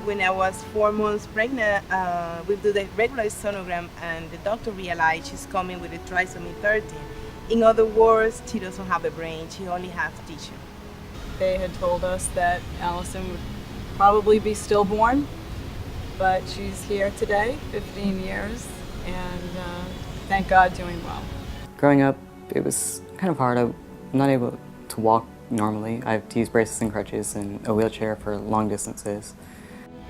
When I was 4 months pregnant, we do the regular sonogram, and the doctor realized she's coming with a trisomy 13. In other words, she doesn't have a brain, she only has tissue. They had told us that Allison would probably be stillborn, but she's here today, 15 years, and thank God doing well. Growing up, it was kind of hard. I'm not able to walk normally. I have to use braces and crutches and a wheelchair for long distances.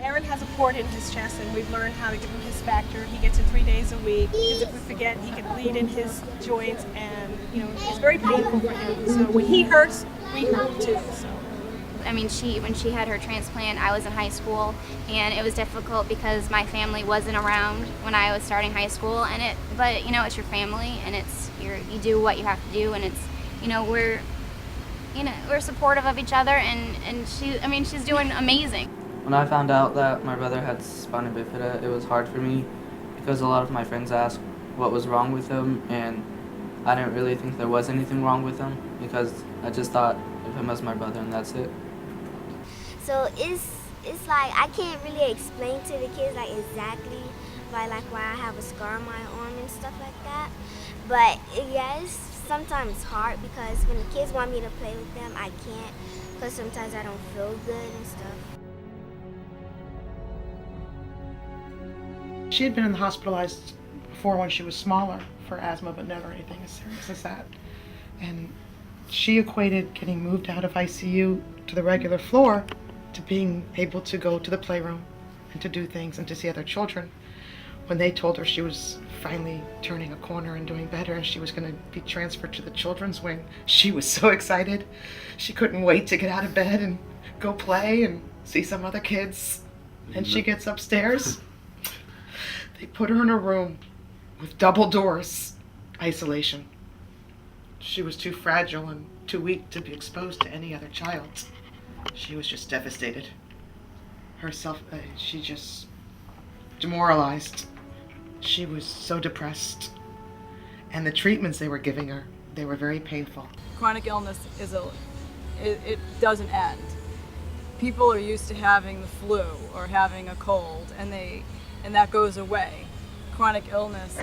Aaron has a port in his chest, and we've learned how to give him his factor. He gets it 3 days a week, because if we forget, he can bleed in his joints, and it's very painful for him. So when he hurts, we hurt too. So. I mean, when she had her transplant, I was in high school, and it was difficult because my family wasn't around when I was starting high school. But it's your family, and you do what you have to do, and we're supportive of each other, and she's doing amazing. When I found out that my brother had spina bifida, it was hard for me because a lot of my friends asked what was wrong with him, and I didn't really think there was anything wrong with him because I just thought of him as my brother, and that's it. So it's like I can't really explain to the kids like exactly why I have a scar on my arm and stuff like that. But it's sometimes hard because when the kids want me to play with them, I can't because sometimes I don't feel good and stuff. She had been hospitalized before when she was smaller for asthma, but never anything as serious as that. And she equated getting moved out of ICU to the regular floor to being able to go to the playroom and to do things and to see other children. When they told her she was finally turning a corner and doing better and she was going to be transferred to the children's wing, she was so excited. She couldn't wait to get out of bed and go play and see some other kids. And she gets upstairs. They put her in a room with double doors, isolation. She was too fragile and too weak to be exposed to any other child. She was just devastated. She just demoralized. She was so depressed. And the treatments they were giving her, they were very painful. Chronic illness it doesn't end. People are used to having the flu or having a cold, and that goes away. Chronic illness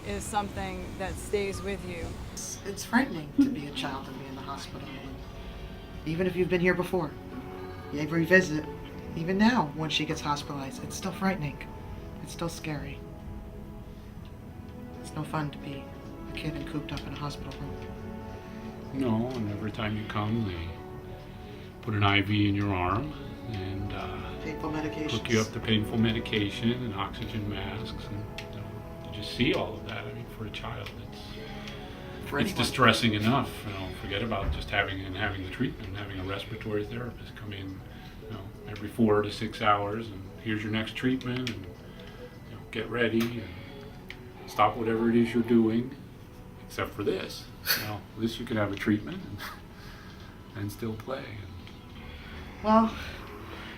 is something that stays with you. It's frightening to be a child and be in the hospital. Even if you've been here before, you revisit. Even now, when she gets hospitalized, it's still frightening. It's still scary. It's no fun to be a kid and cooped up in a hospital room. No, and every time you come, they put an IV in your arm and painful medications. Hook you up to painful medication and oxygen masks, and you just see all of that. I mean, for a child, it's distressing enough. Forget about just having the treatment, having a respiratory therapist come in, every 4 to 6 hours, and here's your next treatment, and get ready and stop whatever it is you're doing, except for this. At least you can have a treatment and still play. Well,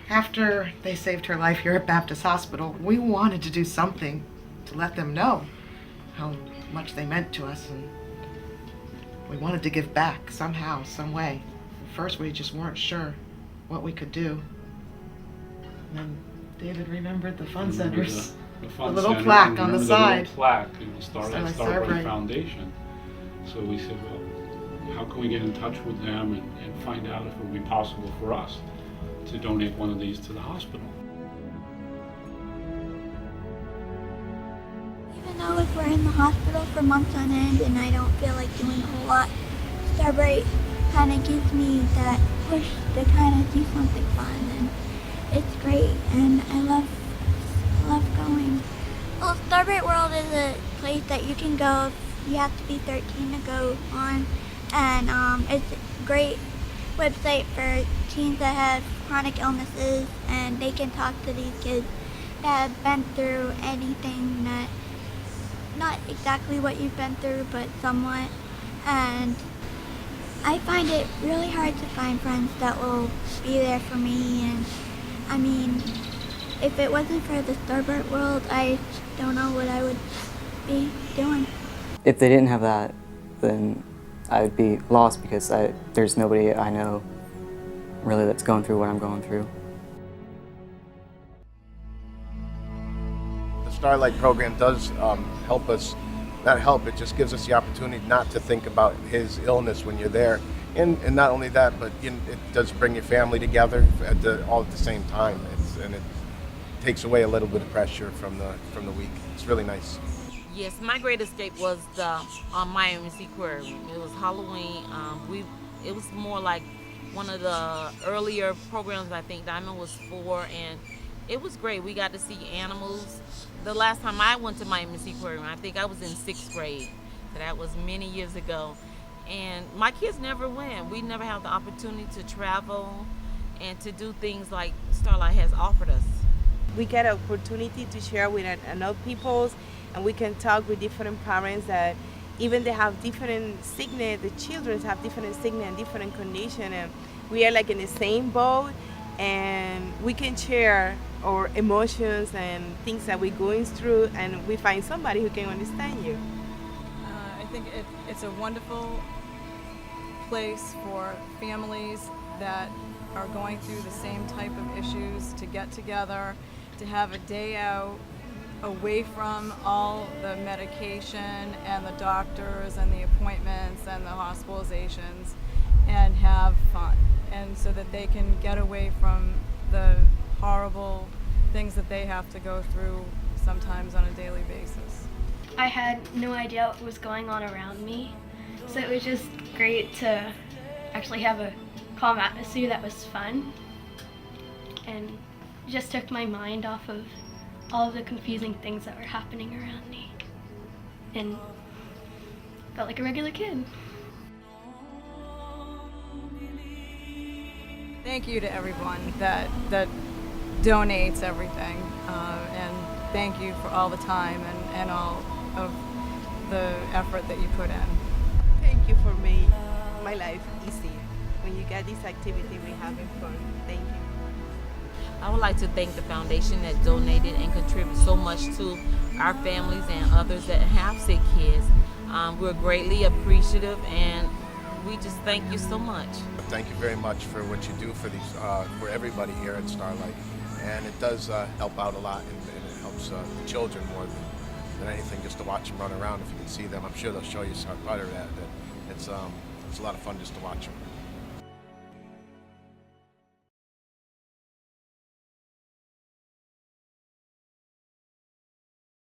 after they saved her life here at Baptist Hospital, we wanted to do something to let them know how much they meant to us, and we wanted to give back somehow, some way. At first we just weren't sure what we could do. And then David remembered the fun centers. The little plaque on the side. The little plaque in the Starlight Starlight Foundation. So we said, well, how can we get in touch with them and find out if it would be possible for us to donate one of these to the hospital? Even though if we're in the hospital for months on end and I don't feel like doing a whole lot, Starlight kind of gives me that push to kind of do something fun, and it's great, and I love going. Well, Starlight World is a place that you can go if you have to be 13 to go on, and it's a great website for teens that have chronic illnesses, and they can talk to these kids that have been through anything that, not exactly what you've been through, but somewhat. And I find it really hard to find friends that will be there for me, and I mean, if it wasn't for the Starlight World, I don't know what I would be doing. If they didn't have that, then I would be lost because there's nobody I know really that's going through what I'm going through. Starlight program does help us, not help, it just gives us the opportunity not to think about his illness when you're there. And not only that, but it does bring your family together all at the same time. And it takes away a little bit of pressure from the week. It's really nice. Yes, my great escape was the Miami Aquarium. It was Halloween. It was more like one of the earlier programs I think Diamond was for, and it was great. We got to see animals. The last time I went to Miami Aquarium, I think I was in 6th grade. So that was many years ago. And my kids never went. We never had the opportunity to travel and to do things like Starlight has offered us. We get an opportunity to share with another peoples, and we can talk with different parents that even they have different sickness, the children have different sickness and different condition, and we are like in the same boat, and we can share our emotions and things that we're going through, and we find somebody who can understand you. I think it's a wonderful place for families that are going through the same type of issues to get together, to have a day out away from all the medication and the doctors and the appointments and the hospitalizations, and have fun, and so that they can get away from the horrible things that they have to go through sometimes on a daily basis. I had no idea what was going on around me, so it was just great to actually have a calm atmosphere that was fun, and just took my mind off of all of the confusing things that were happening around me, and felt like a regular kid. Thank you to everyone that donates everything, and thank you for all the time and all of the effort that you put in. Thank you for making my life easy. When you get this activity, we're having fun. Thank you. I would like to thank the foundation that donated and contributed so much to our families and others that have sick kids. We're greatly appreciative, and we just thank you so much. Thank you very much for what you do for everybody here at Starlight. And it does help out a lot, and it helps the children more than anything, just to watch them run around. If you can see them, I'm sure they'll show you part of that. It's a lot of fun just to watch them.